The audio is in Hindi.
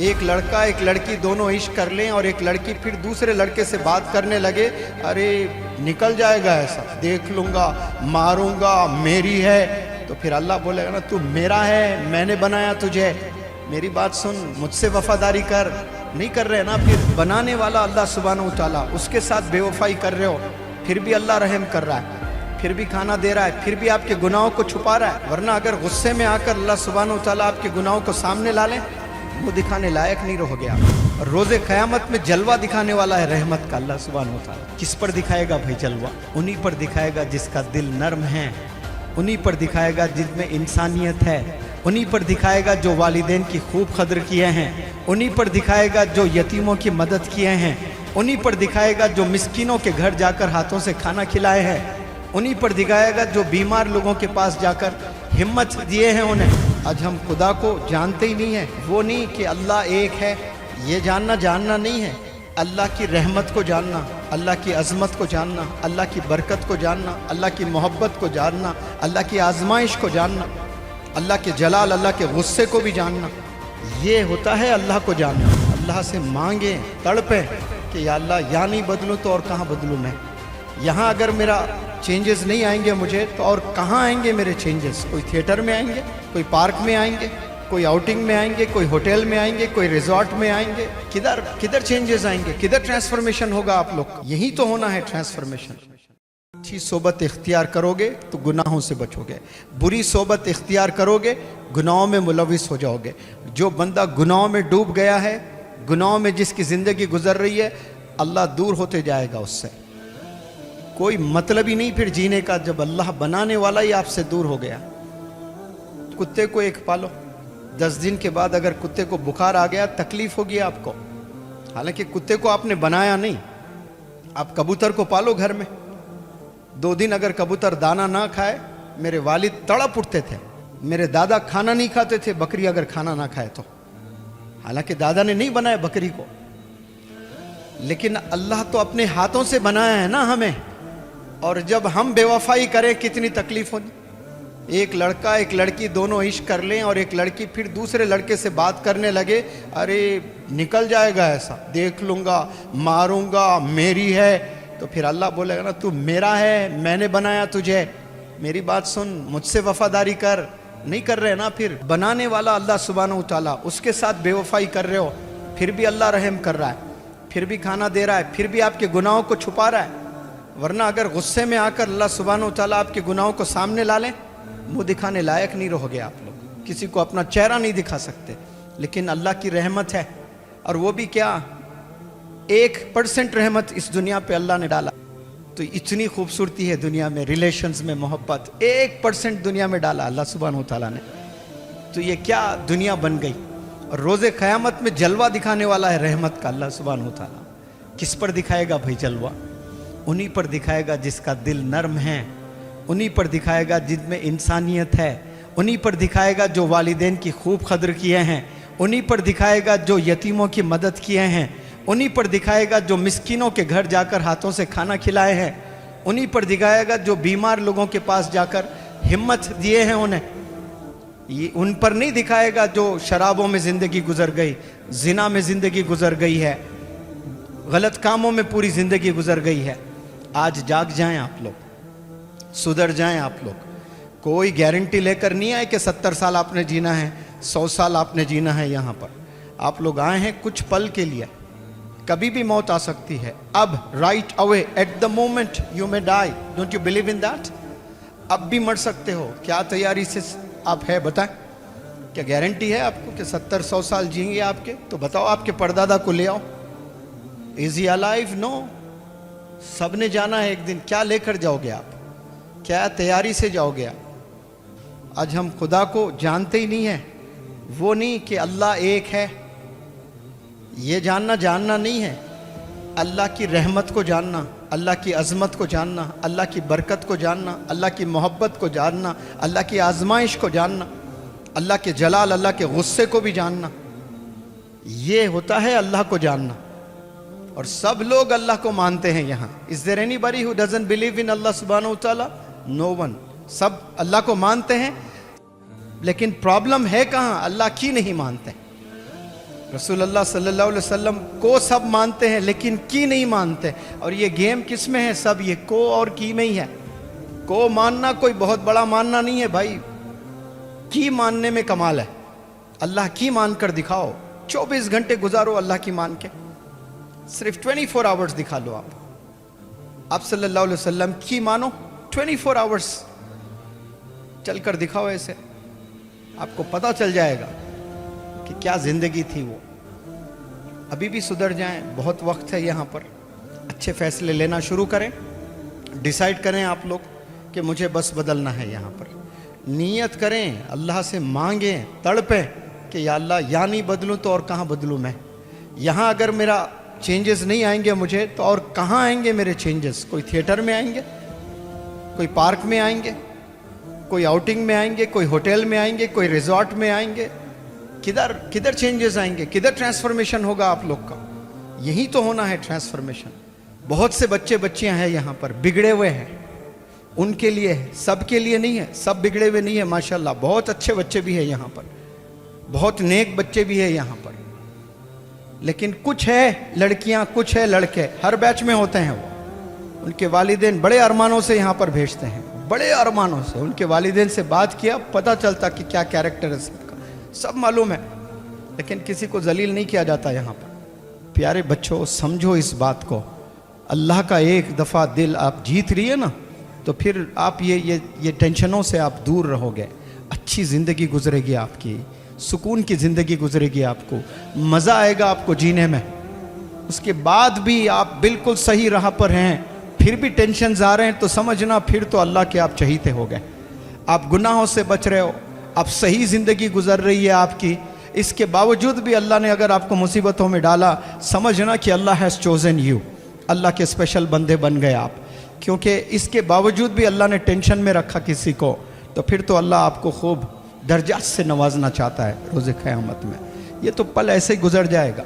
एक लड़का एक लड़की दोनों इश्क कर लें और एक लड़की फिर दूसरे लड़के से बात करने लगे, अरे निकल जाएगा ऐसा, देख लूँगा, मारूंगा, मेरी है। तो फिर अल्लाह बोलेगा ना, तू मेरा है, मैंने बनाया तुझे, मेरी बात सुन, मुझसे वफादारी कर। नहीं कर रहे ना, फिर बनाने वाला अल्लाह सुब्हानहू तआला, उसके साथ बेवफाई कर रहे हो, फिर भी अल्लाह रहम कर रहा है, फिर भी खाना दे रहा है, फिर भी आपके गुनाहों को छुपा रहा है। वरना अगर गुस्से में आकर अल्लाह सुब्हानहू तआला आपके गुनाहों को सामने ला लें, वो दिखाने लायक नहीं रहोगे आप। और रोज़े क़यामत में जलवा दिखाने वाला है रहमत का अल्लाह सुब्हानहू तआला। किस पर दिखाएगा भाई जलवा? उन्हीं पर दिखाएगा जिसका दिल नर्म है, उन्हीं पर दिखाएगा जिसमें इंसानियत है, उन्हीं पर दिखाएगा जो वालिदैन की खूब कदर किए हैं, उन्हीं पर दिखाएगा जो यतीमों की मदद किए हैं, उन्हीं पर दिखाएगा जो मिस्किनों के घर जाकर हाथों से खाना खिलाए हैं, उन्हीं पर दिखाएगा जो बीमार लोगों के पास जाकर हिम्मत दिए हैं उन्हें। आज हम खुदा को जानते ही नहीं है। वो नहीं कि अल्लाह एक है, ये जानना नहीं है। अल्लाह की रहमत को जानना, अल्लाह की अज़मत को जानना, अल्लाह की बरकत को जानना, अल्लाह की मोहब्बत को जानना, अल्लाह की आजमाइश को जानना, अल्लाह के जलाल, अल्लाह के गुस्से को भी जानना, ये होता है अल्लाह को जानना। अल्लाह से मांगे, तड़पें कि या अल्लाह यहाँ नहीं बदलूँ तो और कहाँ बदलूँ मैं? यहाँ अगर मेरा चेंजेस नहीं आएंगे मुझे तो और कहाँ आएंगे मेरे चेंजेस? कोई थिएटर में आएंगे, कोई पार्क में आएंगे, कोई आउटिंग में आएंगे, कोई होटल में आएंगे, कोई रिजॉर्ट में आएंगे? किधर चेंजेस आएंगे? किधर ट्रांसफॉर्मेशन होगा आप लोग? यही तो होना है ट्रांसफॉर्मेशन। अच्छी सोबत इख्तियार करोगे तो गुनाहों से बचोगे, बुरी सोबत इख्तियार करोगे गुनाहों में मुलविस हो जाओगे। जो बंदा गुनाहों में डूब गया है, गुनाहों में जिसकी ज़िंदगी गुजर रही है, अल्लाह दूर होते जाएगा उससे। कोई मतलब ही नहीं फिर जीने का जब अल्लाह बनाने वाला ही आपसे दूर हो गया। कुत्ते को एक पालो, 10 दिन के बाद अगर कुत्ते को बुखार आ गया, तकलीफ होगी आपको। हालांकि कुत्ते को आपने बनाया नहीं, आप कबूतर को पालो घर में। 2 दिन अगर कबूतर दाना ना खाए, मेरे वालिद तड़प उठते थे। मेरे दादा खाना नहीं खाते थे, बकरी अगर खाना ना खाए तो। हालांकि दादा ने नहीं बनाया बकरी को, लेकिन अल्लाह तो अपने हाथों से बनाया है ना हमें। और जब हम बेवफाई करें कितनी तकलीफ होगी। एक लड़का एक लड़की दोनों इश्क कर लें और एक लड़की फिर दूसरे लड़के से बात करने लगे, अरे निकल जाएगा ऐसा, देख लूँगा, मारूंगा, मेरी है। तो फिर अल्लाह बोलेगा ना, तू मेरा है, मैंने बनाया तुझे, मेरी बात सुन, मुझसे वफादारी कर। नहीं कर रहे ना, फिर बनाने वाला अल्लाह सुब्हानहू तआला, उसके साथ बेवफाई कर रहे हो, फिर भी अल्लाह रहम कर रहा है, फिर भी खाना दे रहा है, फिर भी आपके गुनाहों को छुपा रहा है। वरना अगर गुस्से में आकर अल्लाह सुब्हानहू तआला आपके गुनाहों को सामने ला लें, मुँह दिखाने लायक नहीं रहोगे आप लोग, किसी को अपना चेहरा नहीं दिखा सकते। लेकिन अल्लाह की रहमत है, और वो भी क्या, 1% रहमत इस दुनिया पे अल्लाह ने डाला। तो इतनी खूबसूरती है दुनिया में, रिलेशंस में मोहब्बत, 1% दुनिया में डाला अल्लाह सुब्हानहू तआला ने। तो ये क्या दुनिया बन गई। और रोज़े क़यामत में जलवा दिखाने वाला है रहमत का अल्लाह सुब्हानहू तआला। किस पर दिखाएगा भाई जलवा? उन्हीं पर दिखाएगा जिसका दिल नर्म है, उन्हीं पर दिखाएगा जिनमें इंसानियत है, उन्हीं पर दिखाएगा जो वालिदैन की खूब कदर किए हैं, उन्हीं पर दिखाएगा जो यतीमों की मदद किए हैं, उन्हीं पर दिखाएगा जो मिस्किनों के घर जाकर हाथों से खाना खिलाए हैं, उन्हीं पर दिखाएगा जो बीमार लोगों के पास जाकर हिम्मत दिए हैं उन्हें। ये उन पर नहीं दिखाएगा जो शराबों में ज़िंदगी गुजर गई, जिना में ज़िंदगी गुजर गई है, गलत कामों में पूरी ज़िंदगी गुजर गई है। आज जाग जाएं आप लोग, सुधर जाएं आप लोग। कोई गारंटी लेकर नहीं आए कि 70 साल आपने जीना है, 100 साल आपने जीना है। यहाँ पर आप लोग आए हैं कुछ पल के लिए, कभी भी मौत आ सकती है। अब right away, at the moment you may die, don't you believe in that? अब भी मर सकते हो। क्या तैयारी से आप है बताएं? क्या गारंटी है आपको कि 70-100 साल जिएंगे आपके? तो बताओ, आपके परदादा को ले आओ। Is he alive? नो। सब ने जाना है एक दिन। क्या लेकर जाओगे आप? क्या तैयारी से जाओगे आप? आज हम खुदा को जानते ही नहीं है। वो नहीं कि अल्लाह एक है, ये जानना नहीं है। अल्लाह की रहमत को जानना, अल्लाह की अज़मत को जानना, अल्लाह की बरकत को जानना, अल्लाह की मोहब्बत को जानना, अल्लाह की आजमाइश को जानना, अल्लाह के जलाल, अल्लाह के गुस्से को भी जानना, ये होता है अल्लाह को जानना। और सब लोग अल्लाह को मानते हैं यहाँ। Is there anybody who doesn't believe in Allah सुब्हानहू तआला? No one. सब अल्लाह को मानते हैं, लेकिन प्रॉब्लम है कहाँ? अल्लाह की नहीं मानते। रसूलुल्लाह सल्लल्लाहु अलैहि वसल्लम को सब मानते हैं लेकिन की नहीं मानते। और ये गेम किस में है? सब ये को और की में ही है। को मानना कोई बहुत बड़ा मानना नहीं है भाई, की मानने में कमाल है। अल्लाह की मान कर दिखाओ, 24 घंटे गुजारो अल्लाह की मान के, सिर्फ 24 आवर्स दिखा लो। आप सल्लल्लाहु अलैहि वसल्लम की मानो, 24 आवर्स चल कर दिखाओ, ऐसे आपको पता चल जाएगा कि क्या जिंदगी थी वो। अभी भी सुधर जाएं, बहुत वक्त है यहाँ पर। अच्छे फैसले लेना शुरू करें, डिसाइड करें आप लोग कि मुझे बस बदलना है। यहाँ पर नीयत करें, अल्लाह से मांगें, तड़पें कि या अल्लाह या नहीं बदलूं तो और कहाँ बदलूं मैं। यहाँ अगर मेरा चेंजेस नहीं आएंगे मुझे तो और कहाँ आएंगे मेरे चेंजेस? कोई थिएटर में आएंगे, कोई पार्क में आएंगे, कोई आउटिंग में आएंगे, कोई होटल में आएंगे, कोई रिजॉर्ट में आएंगे? किधर किधर चेंजेस आएंगे? किधर ट्रांसफॉर्मेशन होगा आप लोग का? यही तो होना है ट्रांसफॉर्मेशन। बहुत से बच्चे बच्चियां हैं यहाँ पर बिगड़े हुए हैं, उनके लिए है, सबके लिए नहीं है। सब बिगड़े हुए नहीं है माशाल्लाह, बहुत अच्छे बच्चे भी है यहाँ पर, बहुत नेक बच्चे भी है यहाँ पर। लेकिन कुछ है लड़कियां, कुछ है लड़के, हर बैच में होते हैं वो। उनके वालिदैन बड़े अरमानों से यहाँ पर भेजते हैं, बड़े अरमानों से। उनके वालिदैन से बात किया, पता चलता कि क्या कैरेक्टर है सबका, सब मालूम है, लेकिन किसी को जलील नहीं किया जाता यहाँ पर। प्यारे बच्चों, समझो इस बात को। अल्लाह का एक दफ़ा दिल आप जीत रही है ना, तो फिर आप ये टेंशनों से आप दूर रहोगे। अच्छी ज़िंदगी गुजरेगी आपकी, सुकून की ज़िंदगी गुजरेगी, आपको मज़ा आएगा आपको जीने में। उसके बाद भी आप बिल्कुल सही राह पर हैं, फिर भी टेंशन आ रहे हैं, तो समझना फिर तो अल्लाह के आप चहीते हो गए। आप गुनाहों से बच रहे हो, आप सही ज़िंदगी गुजर रही है आपकी, इसके बावजूद भी अल्लाह ने अगर आपको मुसीबतों में डाला, समझना कि अल्लाह हैज़ चोज़न यू, अल्लाह के स्पेशल बंदे बन गए आप। क्योंकि इसके बावजूद भी अल्लाह ने टेंशन में रखा किसी को, तो फिर तो अल्लाह आपको खूब दर्जात से नवाजना चाहता है रोज़े क़यामत में। ये तो पल ऐसे ही गुजर जाएगा।